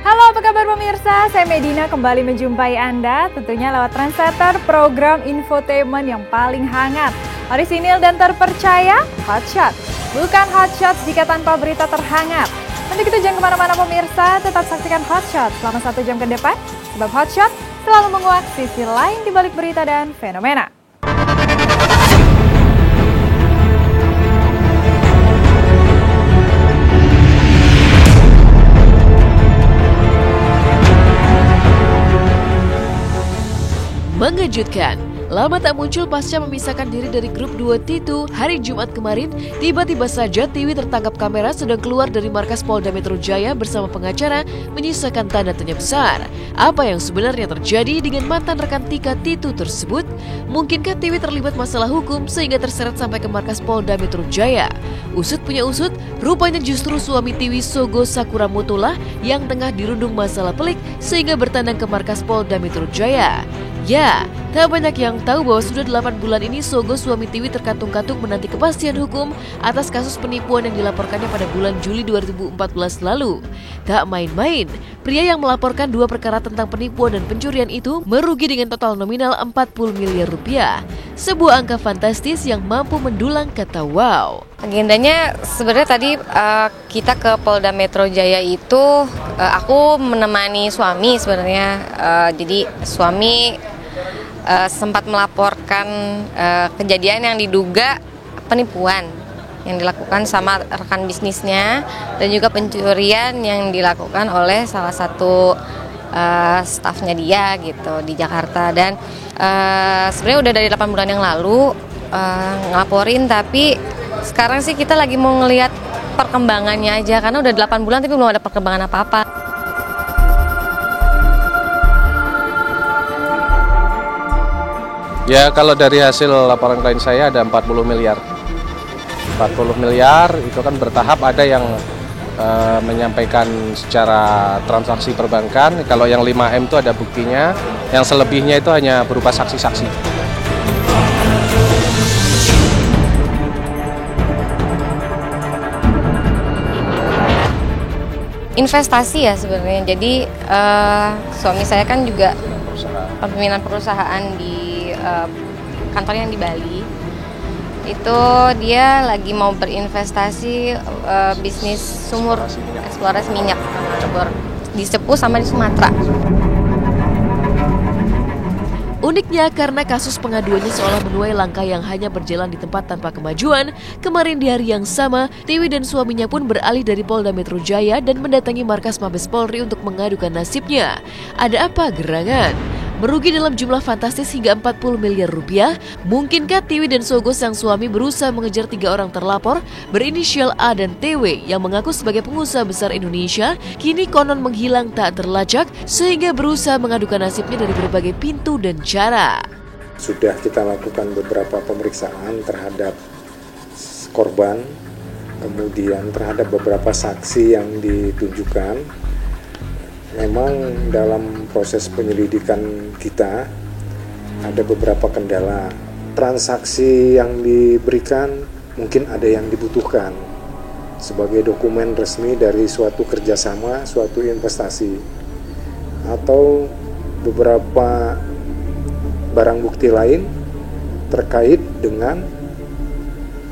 Halo, apa kabar pemirsa? Saya Medina kembali menjumpai Anda tentunya lewat Trendsetter, program infotainment yang paling hangat, orisinil dan terpercaya, Hotshot. Bukan Hotshot jika tanpa berita terhangat. Untuk itu jangan kemana-mana pemirsa, tetap saksikan Hotshot selama 1 jam ke depan, sebab Hotshot selalu menguak sisi lain di balik berita dan fenomena. Mengejutkan, lama tak muncul pasca memisahkan diri dari grup duo Titu hari Jumat kemarin, tiba-tiba saja Tiwi tertangkap kamera sedang keluar dari markas Polda Metro Jaya bersama pengacara menyisakan tanda tanya besar. Apa yang sebenarnya terjadi dengan mantan rekan Tika Titu tersebut? Mungkinkah Tiwi terlibat masalah hukum sehingga terseret sampai ke markas Polda Metro Jaya? Usut punya usut, rupanya justru suami Tiwi Sogo Sakuramoto lah yang tengah dirundung masalah pelik sehingga bertandang ke markas Polda Metro Jaya. Ya, tak banyak yang tahu bahwa sudah 8 bulan ini Sogo suami Tiwi terkatung-katung menanti kepastian hukum atas kasus penipuan yang dilaporkannya pada bulan Juli 2014 lalu. Tak main-main, pria yang melaporkan 2 perkara tentang penipuan dan pencurian itu merugi dengan total nominal 40 miliar rupiah. Sebuah angka fantastis yang mampu mendulang kata wow. Agendanya sebenarnya tadi kita ke Polda Metro Jaya itu aku menemani suami sebenarnya. Jadi suami sempat melaporkan kejadian yang diduga penipuan yang dilakukan sama rekan bisnisnya dan juga pencurian yang dilakukan oleh salah satu stafnya dia gitu di Jakarta. Dan sebenarnya udah dari 8 bulan yang lalu ngelaporin, tapi sekarang sih kita lagi mau ngelihat perkembangannya aja karena udah 8 bulan tapi belum ada perkembangan apa-apa. Ya, kalau dari hasil laporan klien saya ada 40 miliar. 40 miliar itu kan bertahap, ada yang menyampaikan secara transaksi perbankan. Kalau yang 5M itu ada buktinya, yang selebihnya itu hanya berupa saksi-saksi. Investasi ya sebenarnya. Jadi suami saya kan juga pimpinan perusahaan di kantor yang di Bali. Itu dia lagi mau berinvestasi bisnis sumur eksplorasi minyak di Cepu sama di Sumatera. Uniknya karena kasus pengaduannya seolah menuai langkah yang hanya berjalan di tempat tanpa kemajuan, kemarin di hari yang sama, Tiwi dan suaminya pun beralih dari Polda Metro Jaya dan mendatangi markas Mabes Polri untuk mengadukan nasibnya. Ada apa gerangan? Merugi dalam jumlah fantastis hingga 40 miliar rupiah, mungkinkah Tiwi dan Sogo sang suami berusaha mengejar 3 orang terlapor berinisial A dan TW yang mengaku sebagai pengusaha besar Indonesia, kini konon menghilang tak terlacak sehingga berusaha mengadukan nasibnya dari berbagai pintu dan cara. Sudah kita lakukan beberapa pemeriksaan terhadap korban, kemudian terhadap beberapa saksi yang ditunjukkan. Memang dalam proses penyelidikan kita ada beberapa kendala. Transaksi yang diberikan mungkin ada yang dibutuhkan sebagai dokumen resmi dari suatu kerjasama, suatu investasi, atau beberapa barang bukti lain terkait dengan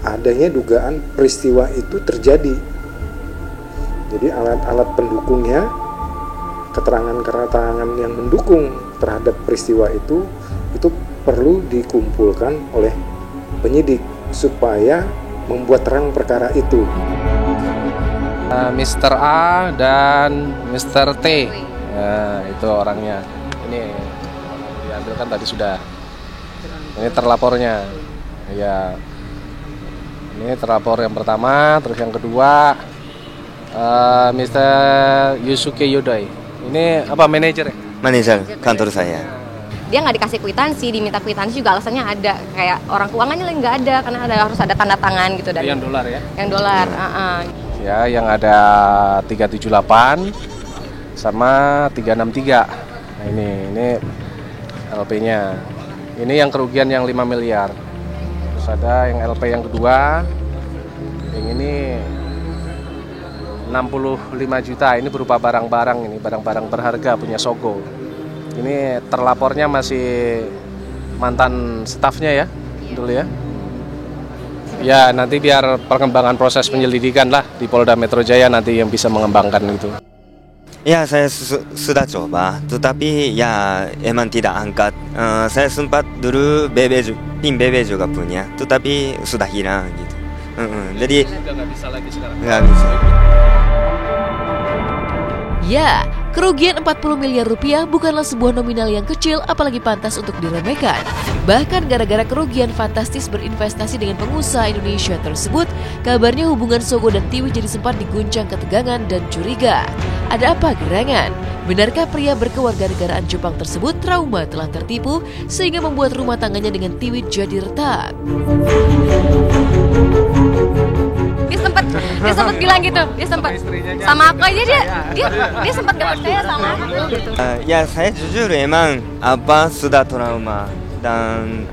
adanya dugaan peristiwa itu terjadi. Jadi alat-alat pendukungnya, keterangan-keterangan yang mendukung terhadap peristiwa itu perlu dikumpulkan oleh penyidik supaya membuat terang perkara itu. Mr. A dan Mr. T, itu orangnya. Ini diambil kan tadi sudah. Ini terlapornya. Ya, ini terlapor yang pertama, terus yang kedua Mr. Yusuke Yodai. Ini apa, manajer ya? Manajer kantor saya. Dia nggak dikasih kwitansi, diminta kwitansi juga alasannya ada kayak orang keuangannya nggak ada karena harus ada tanda tangan gitu dari yang dolar ya? Yang dolar. Ya, yang ada 378 sama 363. Nah, ini LP-nya. Ini yang kerugian yang 5 miliar. Terus ada yang LP yang kedua. Yang ini 65 juta. Ini berupa barang-barang, ini barang-barang berharga punya Sogo. Ini terlapornya masih mantan stafnya ya, dulu ya. Ya nanti biar perkembangan proses penyelidikan lah di Polda Metro Jaya nanti yang bisa mengembangkan itu. Ya, saya sudah coba, tetapi ya emang tidak angkat. Saya sempat dulu pin BB juga punya, tetapi sudah hilang gitu. Jadi nggak bisa lagi sekarang. nggak bisa. Ya, kerugian 40 miliar rupiah bukanlah sebuah nominal yang kecil apalagi pantas untuk diremehkan. Bahkan gara-gara kerugian fantastis berinvestasi dengan pengusaha Indonesia tersebut, kabarnya hubungan Sogo dan Tiwi jadi sempat diguncang ketegangan dan curiga. Ada apa gerangan? Benarkah pria berkewarganegaraan Jepang tersebut trauma telah tertipu sehingga membuat rumah tangganya dengan Tiwi jadi retak? Dia sempat bilang gitu, dia sempat sama aku aja dia sempat gak percaya sama aku gitu. Ya, saya jujur emang sudah trauma dan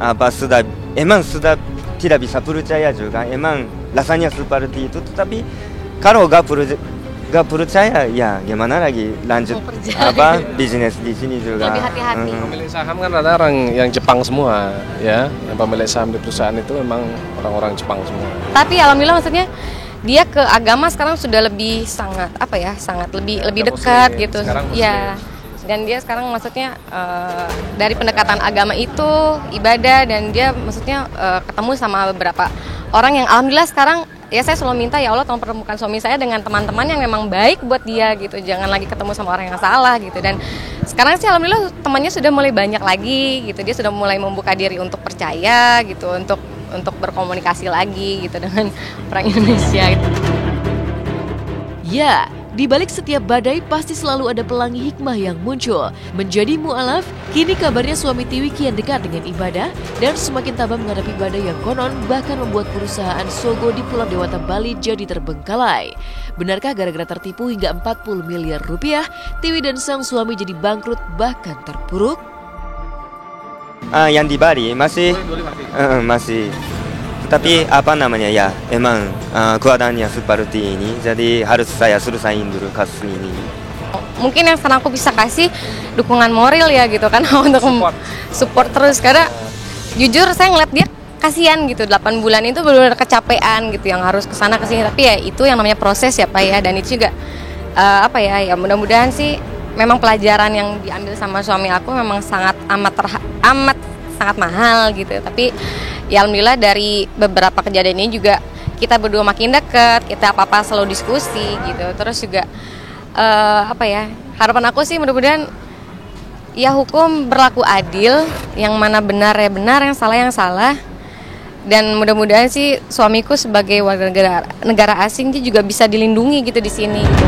emang sudah tidak bisa percaya juga. Emang rasanya seperti itu, tetapi kalau gak percaya ya gimana lagi lanjut bisnis di sini juga. Lebih hati-hati. Pemilik saham kan rata orang yang Jepang semua ya. Yang pemilik saham di perusahaan itu memang orang-orang Jepang semua. Tapi alhamdulillah maksudnya dia ke agama sekarang sudah lebih sangat lebih dekat gitu. Ya. Dan dia sekarang maksudnya dari pendekatan agama itu ibadah, dan dia maksudnya ketemu sama beberapa orang yang alhamdulillah sekarang ya saya selalu minta, ya Allah tolong pertemukan suami saya dengan teman-teman yang memang baik buat dia gitu. Jangan lagi ketemu sama orang yang salah gitu. Dan sekarang sih alhamdulillah temannya sudah mulai banyak lagi gitu. Dia sudah mulai membuka diri untuk percaya gitu, untuk berkomunikasi lagi gitu dengan orang Indonesia gitu. Ya, di balik setiap badai pasti selalu ada pelangi hikmah yang muncul. Menjadi mu'alaf, kini kabarnya suami Tiwi kian dekat dengan ibadah dan semakin tabah menghadapi badai yang konon bahkan membuat perusahaan Sogo di Pulau Dewata, Bali jadi terbengkalai. Benarkah gara-gara tertipu hingga 40 miliar rupiah, Tiwi dan sang suami jadi bangkrut bahkan terpuruk? Yang di Bali masih. Tapi ya emang keadaannya seperti ini, jadi harus saya selesaiin dulu kasus ini. Mungkin yang sekarang aku bisa kasih dukungan moral ya gitu kan untuk support terus, karena jujur saya ngeliat dia kasihan gitu, 8 bulan itu benar-benar kecapean gitu yang harus kesana kesini, tapi ya itu yang namanya proses ya Pak ya. Dan itu juga ya mudah-mudahan sih memang pelajaran yang diambil sama suami aku memang amat sangat mahal gitu. Tapi ya alhamdulillah dari beberapa kejadian ini juga kita berdua makin dekat, kita apa-apa selalu diskusi gitu. Terus juga harapan aku sih mudah-mudahan ya hukum berlaku adil, yang mana benar ya benar, yang salah. Dan mudah-mudahan sih suamiku sebagai warga negara asing dia juga bisa dilindungi gitu di sini gitu.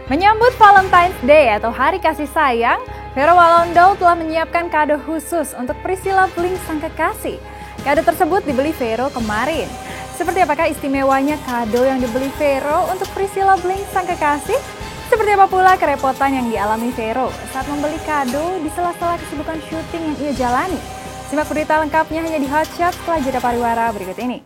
Menyambut Valentine's Day atau Hari Kasih Sayang, Vero Walondo telah menyiapkan kado khusus untuk Priscilla Bling sang kekasih. Kado tersebut dibeli Vero kemarin. Seperti apakah istimewanya kado yang dibeli Vero untuk Priscilla Bling sang kekasih? Seperti apa pula kerepotan yang dialami Vero saat membeli kado di sela-sela kesibukan syuting yang ia jalani? Simak berita lengkapnya hanya di Hot Shot setelah jeda pariwara berikut ini.